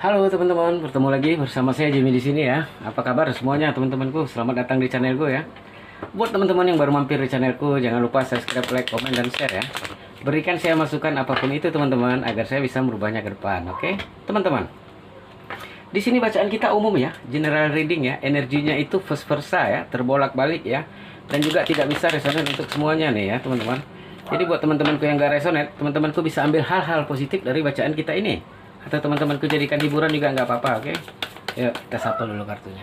Halo teman-teman, bertemu lagi bersama saya Jimmy di sini ya. Apa kabar semuanya teman-temanku? Selamat datang di channelku ya. Buat teman-teman yang baru mampir di channelku, jangan lupa subscribe, like, komen, dan share ya. Berikan saya masukan apapun itu teman-teman agar saya bisa merubahnya ke depan. Oke, teman-teman. Di sini bacaan kita umum ya, general reading ya. Energinya itu vice versa ya, terbolak-balik ya. Dan juga tidak bisa resonate untuk semuanya nih ya teman-teman. Jadi buat teman-temanku yang gak resonate, teman-temanku bisa ambil hal-hal positif dari bacaan kita ini. Atau teman-temanku jadikan hiburan juga nggak apa-apa, oke? Yuk kita sapa dulu kartunya.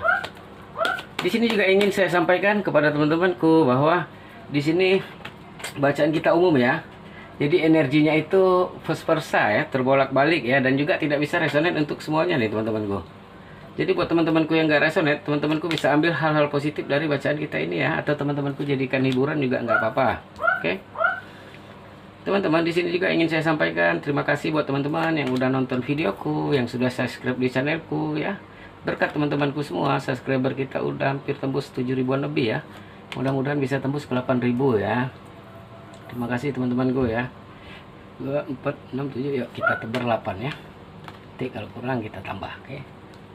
Di sini juga ingin saya sampaikan kepada teman-temanku bahwa di sini bacaan kita umum ya. Jadi energinya itu vice versa ya, terbolak-balik ya, dan juga tidak bisa resonate untuk semuanya nih teman-temanku. Jadi buat teman-temanku yang nggak resonate, teman-temanku bisa ambil hal-hal positif dari bacaan kita ini ya, atau teman-temanku jadikan hiburan juga nggak apa-apa, oke? Teman-teman, di sini juga ingin saya sampaikan terima kasih buat teman-teman yang udah nonton videoku, yang sudah subscribe di channelku ya. Berkat teman-temanku semua, subscriber kita udah hampir tembus 7 ribuan lebih ya. Mudah-mudahan bisa tembus ke 8 ribu ya. Terima kasih teman-temanku ya. 2, 4, 6, 7, yuk kita tebar 8 ya. Nanti kalau kurang kita tambah, oke.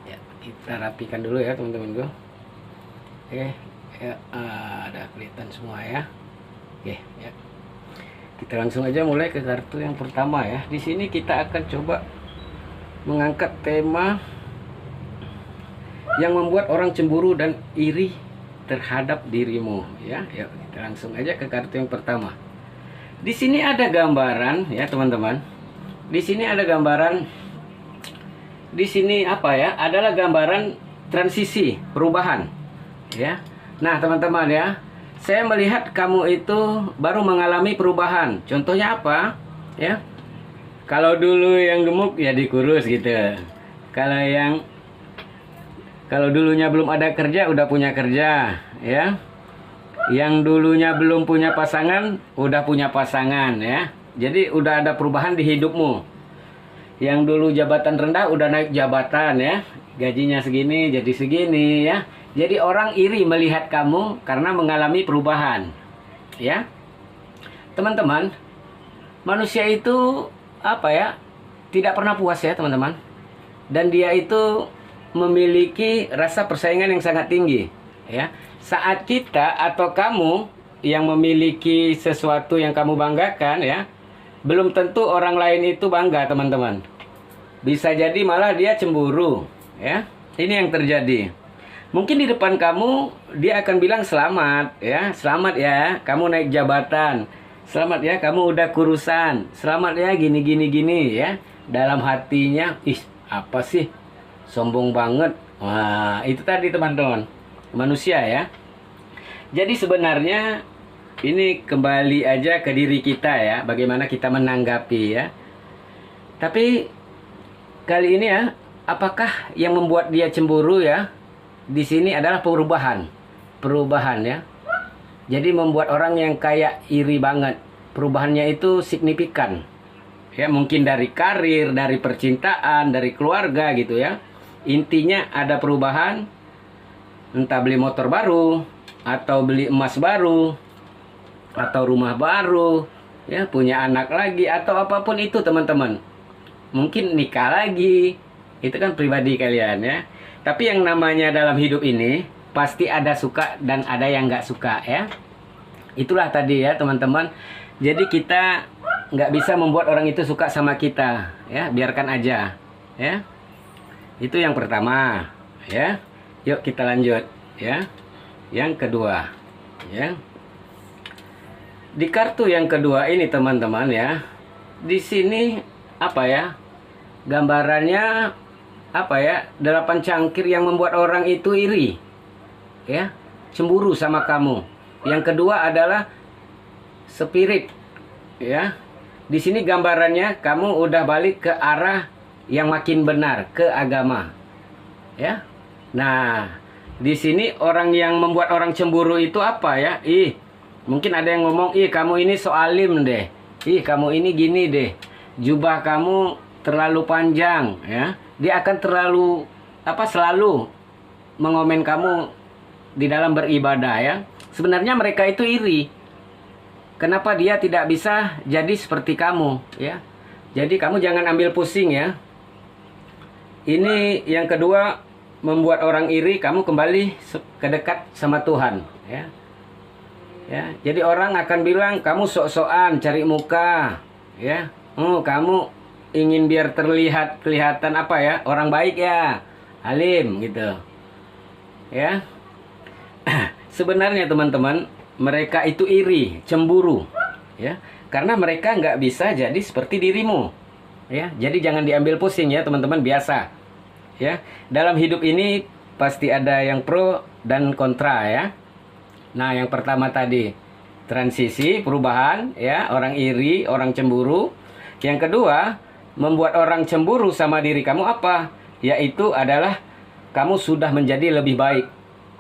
Ya, kita rapikan dulu ya teman-temanku. Oke, ya, ada kelihatan semua ya. Oke, ya. Kita langsung aja mulai ke kartu yang pertama ya. Di sini kita akan coba mengangkat tema yang membuat orang cemburu dan iri terhadap dirimu ya. Yuk, kita langsung aja ke kartu yang pertama. Di sini ada gambaran ya, teman-teman. Di sini ada gambaran. Di sini apa ya? Adalah gambaran transisi, perubahan. Ya. Nah, teman-teman ya. Saya melihat kamu itu baru mengalami perubahan. Contohnya apa? Ya. Kalau dulu yang gemuk ya dikurus gitu. Kalau dulunya belum ada kerja udah punya kerja, ya. Yang dulunya belum punya pasangan udah punya pasangan, ya. Jadi udah ada perubahan di hidupmu. Yang dulu jabatan rendah udah naik jabatan, ya. Gajinya segini jadi segini, ya. Jadi orang iri melihat kamu karena mengalami perubahan. Ya. Teman-teman, manusia itu apa ya? Tidak pernah puas ya, teman-teman. Dan dia itu memiliki rasa persaingan yang sangat tinggi, ya. Saat kita atau kamu yang memiliki sesuatu yang kamu banggakan ya, belum tentu orang lain itu bangga, teman-teman. Bisa jadi malah dia cemburu, ya. Ini yang terjadi. Mungkin di depan kamu dia akan bilang selamat ya, selamat ya, kamu naik jabatan, selamat ya, kamu udah kurusan, selamat ya, gini ya. Dalam hatinya, ih apa sih, sombong banget. Wah itu tadi teman-teman, manusia ya. Jadi sebenarnya ini kembali aja ke diri kita ya, bagaimana kita menanggapi ya. Tapi kali ini ya, apakah yang membuat dia cemburu ya? Di sini adalah perubahan ya. Jadi membuat orang yang kayak iri banget. Perubahannya itu signifikan. Ya, mungkin dari karir, dari percintaan, dari keluarga gitu ya. Intinya ada perubahan. Entah beli motor baru, atau beli emas baru, atau rumah baru, ya, punya anak lagi, atau apapun itu teman-teman. Mungkin nikah lagi. Itu kan pribadi kalian ya. Tapi yang namanya dalam hidup ini pasti ada suka dan ada yang nggak suka ya. Itulah tadi ya teman-teman. Jadi kita nggak bisa membuat orang itu suka sama kita ya. Biarkan aja ya. Itu yang pertama ya. Yuk kita lanjut ya. Yang kedua ya. Di kartu yang kedua ini teman-teman ya. Di sini apa ya? Gambarannya apa ya, 8 cangkir yang membuat orang itu iri ya, cemburu sama kamu. Yang kedua adalah spirit ya. Di sini gambarannya kamu udah balik ke arah yang makin benar, ke agama ya. Nah di sini orang yang membuat orang cemburu itu apa ya, mungkin ada yang ngomong, kamu ini so alim deh, kamu ini gini deh, jubah kamu terlalu panjang ya. Dia akan selalu mengomen kamu di dalam beribadah ya. Sebenarnya mereka itu iri. Kenapa dia tidak bisa jadi seperti kamu ya? Jadi kamu jangan ambil pusing ya. Ini yang kedua, membuat orang iri, kamu kembali ke dekat sama Tuhan, ya. Ya, jadi orang akan bilang kamu sok-sokan cari muka, ya. Kamu ingin biar kelihatan apa ya? Orang baik ya, alim gitu. Ya. Sebenarnya teman-teman, mereka itu iri, cemburu, ya. Karena mereka nggak bisa jadi seperti dirimu. Ya, jadi jangan diambil pusing ya teman-teman, biasa. Ya, dalam hidup ini pasti ada yang pro dan kontra ya. Nah, yang pertama tadi transisi, perubahan ya, orang iri, orang cemburu. Yang kedua, membuat orang cemburu sama diri kamu apa? Yaitu adalah kamu sudah menjadi lebih baik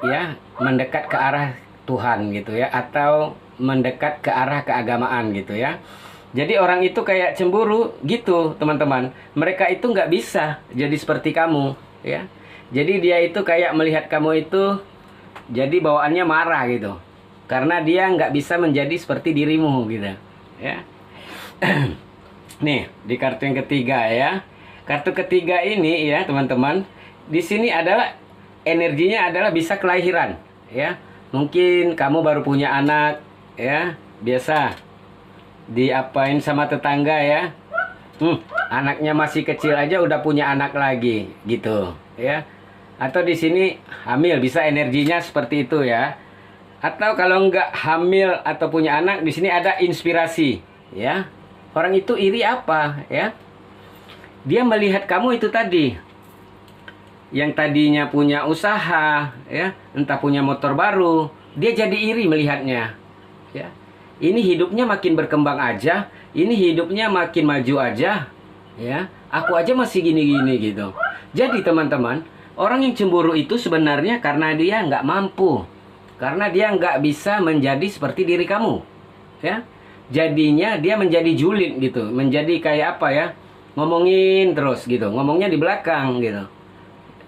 ya, mendekat ke arah Tuhan gitu ya, atau mendekat ke arah keagamaan gitu ya. Jadi orang itu kayak cemburu gitu teman-teman. Mereka itu nggak bisa jadi seperti kamu ya. Jadi dia itu kayak melihat kamu itu jadi bawaannya marah gitu. Karena dia nggak bisa menjadi seperti dirimu gitu ya. Nih di kartu yang ketiga ya. Kartu ketiga ini ya teman-teman. Di sini adalah energinya adalah bisa kelahiran ya. Mungkin kamu baru punya anak ya. Biasa diapain sama tetangga ya, anaknya masih kecil aja udah punya anak lagi gitu ya. Atau di sini hamil, bisa energinya seperti itu ya. Atau kalau nggak hamil atau punya anak, di sini ada inspirasi ya. Orang itu iri apa ya, dia melihat kamu itu tadi yang tadinya punya usaha ya, entah punya motor baru, dia jadi iri melihatnya ya. Ini hidupnya makin berkembang aja, ini hidupnya makin maju aja, ya. Aku aja masih gini-gini gitu. Jadi teman-teman, orang yang cemburu itu sebenarnya karena dia nggak mampu, karena dia nggak bisa menjadi seperti diri kamu, ya. Jadinya dia menjadi julid gitu, menjadi kayak apa ya? Ngomongin terus gitu, ngomongnya di belakang gitu.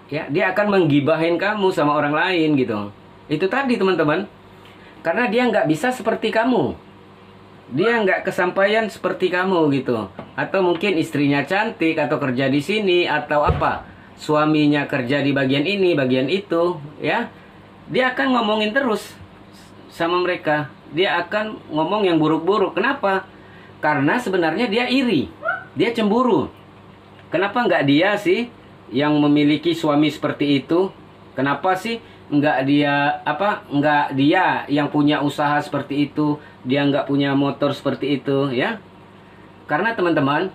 Ya, dia akan menggibahin kamu sama orang lain gitu. Itu tadi teman-teman. Karena dia nggak bisa seperti kamu. Dia nggak kesampaian seperti kamu gitu. Atau mungkin istrinya cantik atau kerja di sini atau apa. Suaminya kerja di bagian ini, bagian itu, ya. Dia akan ngomongin terus sama mereka. Dia akan ngomong yang buruk-buruk. Kenapa? Karena sebenarnya dia iri. Dia cemburu. Kenapa nggak dia sih yang memiliki suami seperti itu? Kenapa sih nggak dia yang punya usaha seperti itu, dia nggak punya motor seperti itu ya? Karena teman-teman,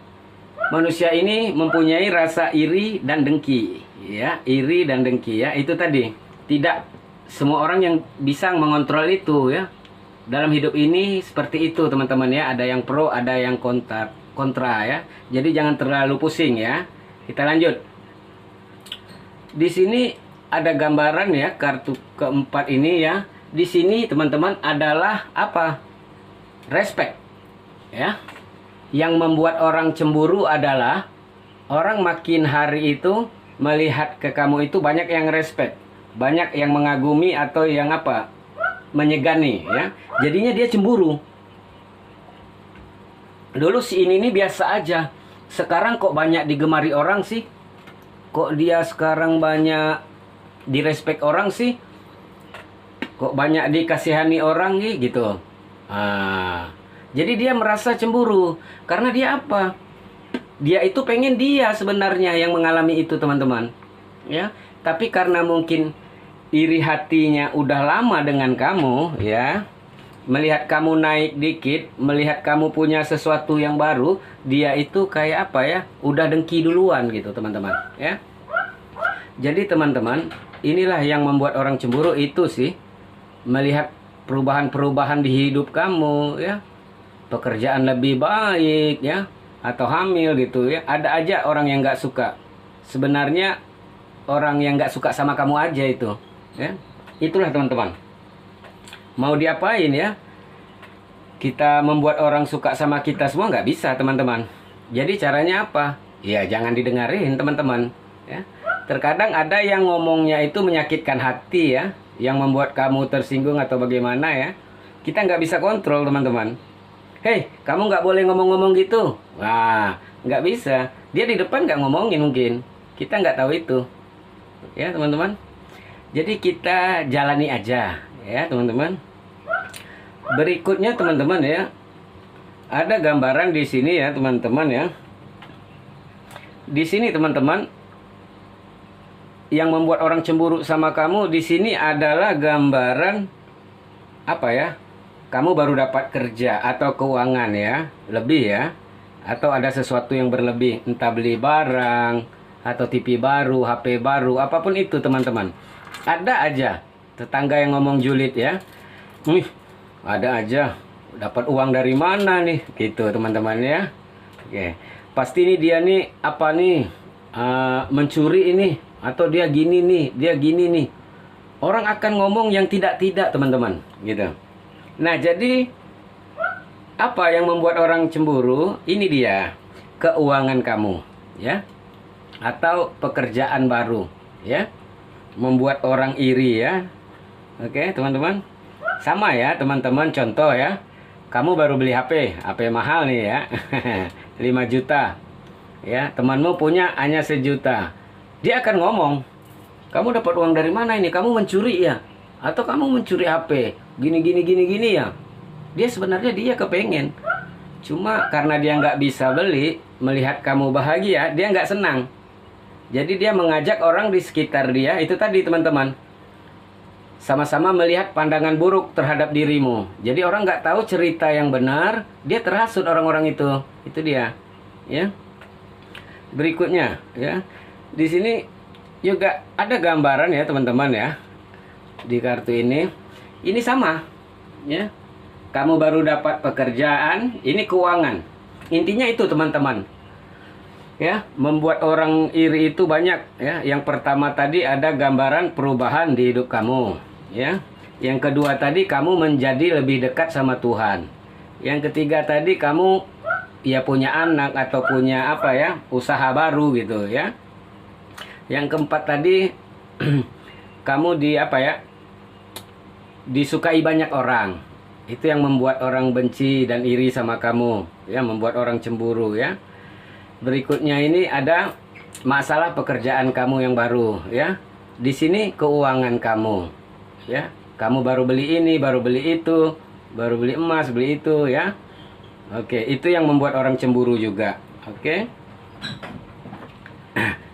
manusia ini mempunyai rasa iri dan dengki ya, iri dan dengki ya. Itu tadi, tidak semua orang yang bisa mengontrol itu ya. Dalam hidup ini seperti itu teman-teman ya, ada yang pro, ada yang kontra ya. Jadi jangan terlalu pusing ya. Kita lanjut. Di sini ada gambaran ya, kartu keempat ini ya. Di sini teman-teman adalah apa? Respect. Ya. Yang membuat orang cemburu adalah orang makin hari itu melihat ke kamu itu banyak yang respect, banyak yang mengagumi atau yang apa? Menyegani ya. Jadinya dia cemburu. Dulu si ini biasa aja. Sekarang kok banyak digemari orang sih? Kok dia sekarang banyak direspek orang sih, kok banyak dikasihani orang gitu. Jadi dia merasa cemburu. Karena dia apa? Dia itu pengen dia sebenarnya yang mengalami itu teman-teman ya. Tapi karena mungkin iri hatinya udah lama dengan kamu ya, melihat kamu naik dikit, melihat kamu punya sesuatu yang baru, dia itu kayak apa ya, udah dengki duluan gitu teman-teman ya. Jadi teman-teman, inilah yang membuat orang cemburu itu sih. Melihat perubahan-perubahan di hidup kamu ya. Pekerjaan lebih baik ya. Atau hamil gitu ya. Ada aja orang yang gak suka. Sebenarnya orang yang gak suka sama kamu aja itu ya. Itulah teman-teman. Mau diapain ya? Kita membuat orang suka sama kita semua gak bisa teman-teman. Jadi caranya apa? Ya jangan didengarin teman-teman ya. Terkadang ada yang ngomongnya itu menyakitkan hati ya, yang membuat kamu tersinggung atau bagaimana ya. Kita nggak bisa kontrol teman-teman. Hei, kamu nggak boleh ngomong-ngomong gitu. Wah, nggak bisa. Dia di depan nggak ngomongin mungkin. Kita nggak tahu itu, ya teman-teman. Jadi kita jalani aja, ya teman-teman. Berikutnya teman-teman ya, ada gambaran di sini ya teman-teman ya. Di sini teman-teman, yang membuat orang cemburu sama kamu di sini adalah gambaran apa ya? Kamu baru dapat kerja atau keuangan ya, lebih ya. Atau ada sesuatu yang berlebih, entah beli barang atau TV baru, HP baru, apapun itu teman-teman. Ada aja tetangga yang ngomong julid ya. Nih, ada aja dapat uang dari mana nih? Gitu teman-teman ya. Oke. Pasti nih dia nih apa nih? Mencuri ini, atau dia gini nih, dia gini nih. Orang akan ngomong yang tidak-tidak teman-teman, gitu. Nah, jadi apa yang membuat orang cemburu? Ini dia, keuangan kamu, ya. Atau pekerjaan baru, ya. Membuat orang iri ya. Oke, teman-teman. Sama ya, teman-teman, contoh ya. Kamu baru beli HP mahal nih ya. 5 juta. Ya, temanmu punya hanya 1 juta. Dia akan ngomong, "Kamu dapat uang dari mana ini? Kamu mencuri ya? Atau kamu mencuri HP? Gini ya." Dia sebenarnya dia kepengen. Cuma karena dia nggak bisa beli, melihat kamu bahagia, dia nggak senang. Jadi dia mengajak orang di sekitar dia, itu tadi teman-teman, sama-sama melihat pandangan buruk terhadap dirimu. Jadi orang nggak tahu cerita yang benar, dia terhasut orang-orang itu. Itu dia, ya. Berikutnya, ya. Di sini juga ada gambaran ya teman-teman ya. Di kartu ini sama, ya. Kamu baru dapat pekerjaan, ini keuangan. Intinya itu teman-teman. Ya, membuat orang iri itu banyak ya. Yang pertama tadi ada gambaran perubahan di hidup kamu, ya. Yang kedua tadi kamu menjadi lebih dekat sama Tuhan. Yang ketiga tadi kamu ya punya anak atau punya apa ya, usaha baru gitu ya. Yang keempat tadi kamu di apa ya, disukai banyak orang. Itu yang membuat orang benci dan iri sama kamu, ya, membuat orang cemburu ya. Berikutnya ini ada masalah pekerjaan kamu yang baru ya. Di sini keuangan kamu, ya. Kamu baru beli ini, baru beli itu, baru beli emas, beli itu ya. Oke, itu yang membuat orang cemburu juga. Oke.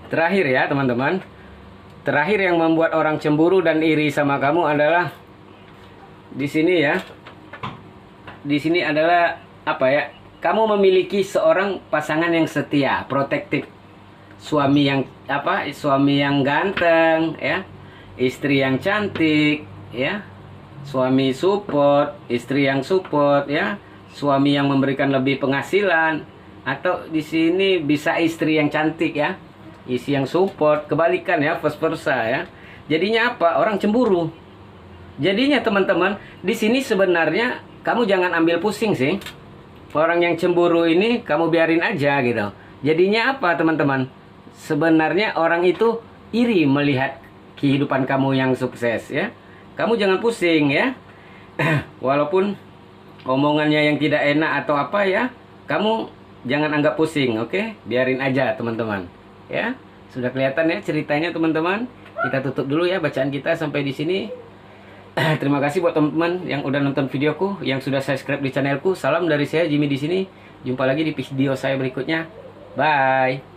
Terakhir ya teman-teman. Terakhir yang membuat orang cemburu dan iri sama kamu adalah di sini ya. Di sini adalah apa ya? Kamu memiliki seorang pasangan yang setia, protektif. Suami yang apa? Suami yang ganteng ya. Istri yang cantik ya. Suami support, istri yang support ya. Suami yang memberikan lebih penghasilan, atau di sini bisa istri yang cantik ya. Isi yang support, kebalikan ya, vice versa ya. Jadinya apa? Orang cemburu. Jadinya teman-teman, di sini sebenarnya kamu jangan ambil pusing sih. Orang yang cemburu ini kamu biarin aja gitu. Jadinya apa teman-teman? Sebenarnya orang itu iri melihat kehidupan kamu yang sukses ya. Kamu jangan pusing ya. Walaupun omongannya yang tidak enak atau apa ya, kamu jangan anggap pusing, oke? Biarin aja teman-teman. Ya, sudah kelihatan ya ceritanya teman-teman. Kita tutup dulu ya bacaan kita sampai di sini. Terima kasih buat teman-teman yang udah nonton videoku, yang sudah subscribe di channelku. Salam dari saya Jimmy di sini. Jumpa lagi di video saya berikutnya. Bye.